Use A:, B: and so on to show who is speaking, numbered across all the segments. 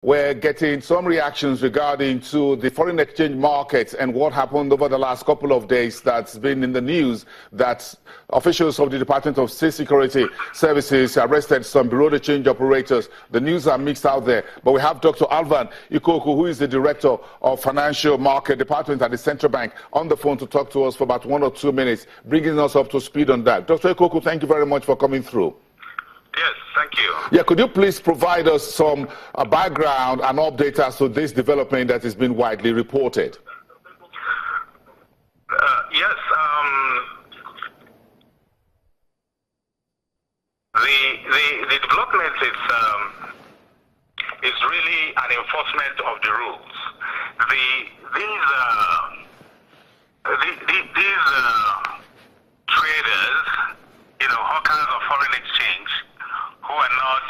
A: We're getting some reactions regarding to the foreign exchange market and what happened over the last couple of days that's been in the news, that officials of the Department of State Security Services arrested some bureau de change operators. The news are mixed out there, but we have Dr. Alvan Ikoku, who is the Director of Financial Market Department at the Central Bank, on the phone to talk to us for about 1 or 2 minutes, bringing us up to speed on that. Dr. Ikoku, thank you very much for coming through.
B: Yes, thank you.
A: Yeah, could you please provide us some background and update as to this development that has been widely reported?
B: Yes, the development is really an enforcement of the rules. These traders, hawkers of foreign exchange, who are not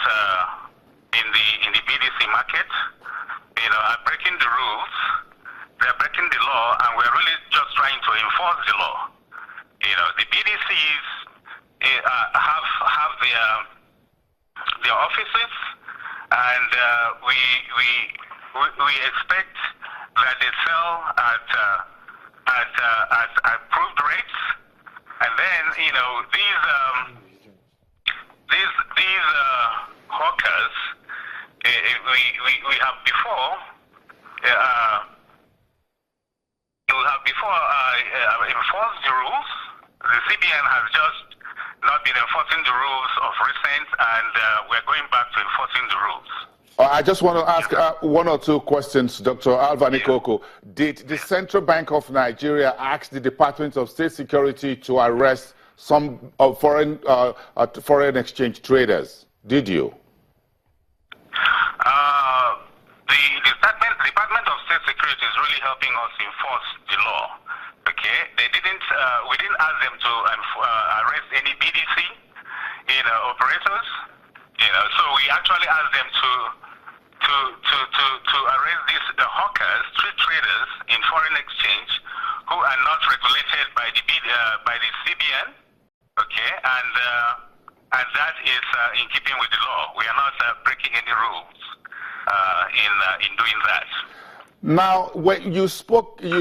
B: in the BDC market, are breaking the rules. They're breaking the law, and we're really just trying to enforce the law. The BDCs have their offices, and we expect that they sell at approved rates, and then these hawkers, we have before enforced the rules. The CBN has just not been enforcing the rules of recent, and we're going back to enforcing the rules.
A: I just want to ask 1 or 2 questions, Dr. Alvan Ikoku. Did the Central Bank of Nigeria ask the Department of State Security to arrest some foreign exchange traders? Did you?
B: The Department of State Security is really helping us enforce the law. Okay, we didn't ask them to arrest any BDC, operators. So we actually asked them to arrest these hawkers, street traders in foreign exchange, who are not regulated by the CBN. Okay, and that is in keeping with the law. We are not breaking any rules in doing that.
A: Now, when you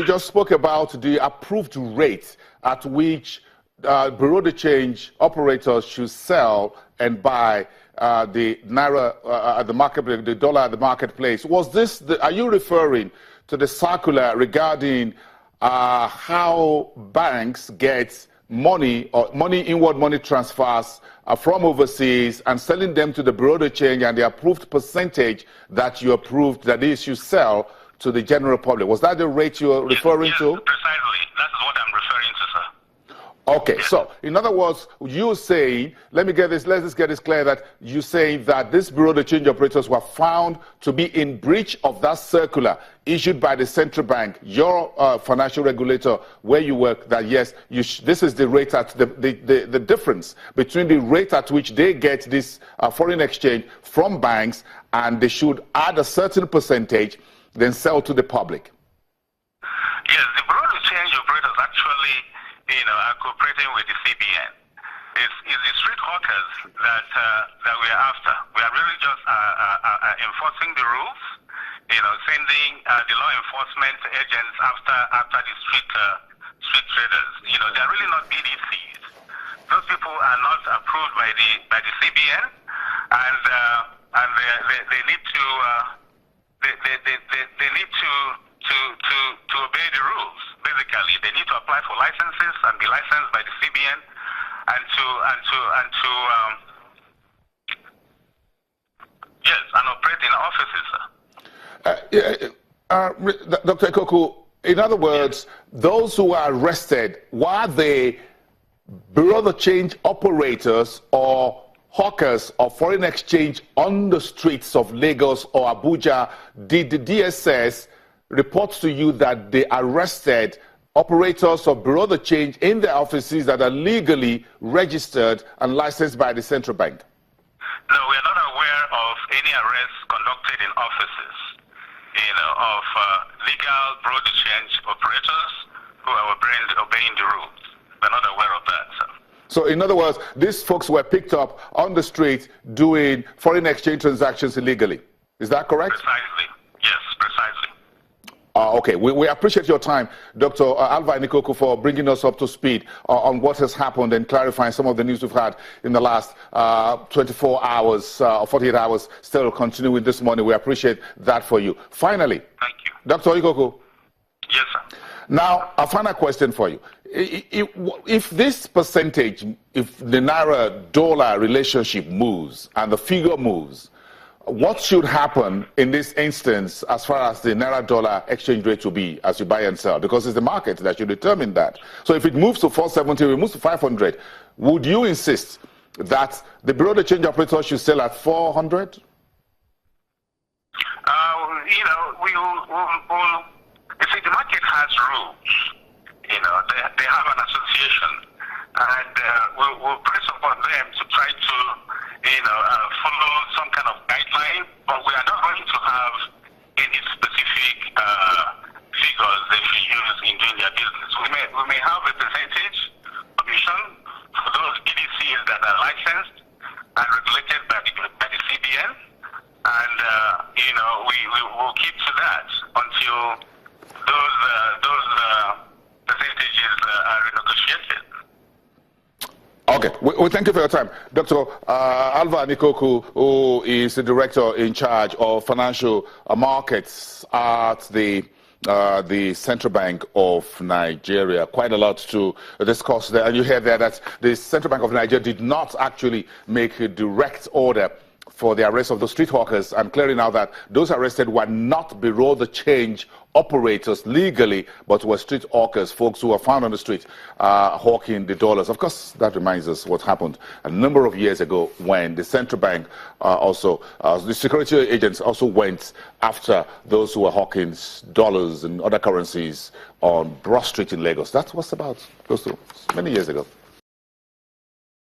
A: just spoke about the approved rate at which bureau de change operators should sell and buy the naira at the marketplace, the dollar at the marketplace. Was this? Are you referring to the circular regarding how banks get money or inward money transfers from overseas and selling them to the bureau de change, and the approved percentage that you approved that is you sell to the general public? Was that the rate you're referring to?
B: Yes, precisely. That's what I'm referring to, sir.
A: Okay, yes. So in other words, you say, let's just get this clear, that you say that this bureau de change operators were found to be in breach of that circular issued by the central bank, your financial regulator where you work, that yes, this is the rate at the difference between the rate at which they get this foreign exchange from banks, and they should add a certain percentage, then sell to the public.
B: Yes, the bureau de change operators actually are cooperating with the CBN. It's the street hawkers that we are after. We are really just enforcing the rules, sending the law enforcement agents after the street traders. They are really not BDCs. Those people are not approved by the CBN, and they need to obey the rules. Basically, they need to apply for licenses and be licensed by the CBN, and operate in offices.
A: Dr. Ikoku, in other words, those who are arrested, were they bureau de change operators or hawkers of foreign exchange on the streets of Lagos or Abuja? Did the DSS report to you that they arrested operators of bureau de change in their offices that are legally registered and licensed by the central bank?
B: No, we are not aware of any arrests conducted in offices, of legal bureau de change operators who are obeying the rules. We're not aware of that, sir.
A: So in other words, these folks were picked up on the street doing foreign exchange transactions illegally? Is that correct?
B: Precisely. Yes, precisely.
A: Okay, we appreciate your time, Dr. Alvan Ikoku, for bringing us up to speed on what has happened and clarifying some of the news we've had in the last 24 hours, 48 hours, still continuing this morning. We appreciate that for you. Finally,
B: thank you.
A: Dr. Ikoku.
B: Yes, sir.
A: Now, a final question for you. If this percentage, if the Naira-dollar relationship moves and the figure moves, what should happen in this instance as far as the Naira-dollar exchange rate will be as you buy and sell? Because it's the market that should determine that. So if it moves to 470, if it moves to 500, would you insist that the Bureau de Change operator should sell at 400?
B: You see, the market has rules. They have an association, and we'll press upon them to try to, follow some kind of guideline, but we are not going to have any specific figures they should use in doing their business. We may have a percentage commission for those BDCs that are licensed and regulated by the CBN, and we will keep to that until those percentages are renegotiated.
A: Okay, we thank you for your time. Dr. Alvan Ikoku, who is the director in charge of financial markets at the Central Bank of Nigeria. Quite a lot to discuss there. And you hear there that the Central Bank of Nigeria did not actually make a direct order for the arrest of the street hawkers, and clearly now that those arrested were not Bureau de Change operators legally, but were street hawkers, folks who were found on the street hawking the dollars. Of course, that reminds us what happened a number of years ago when the central bank the security agents also went after those who were hawking dollars and other currencies on Broad Street in Lagos. That was about close to many years ago.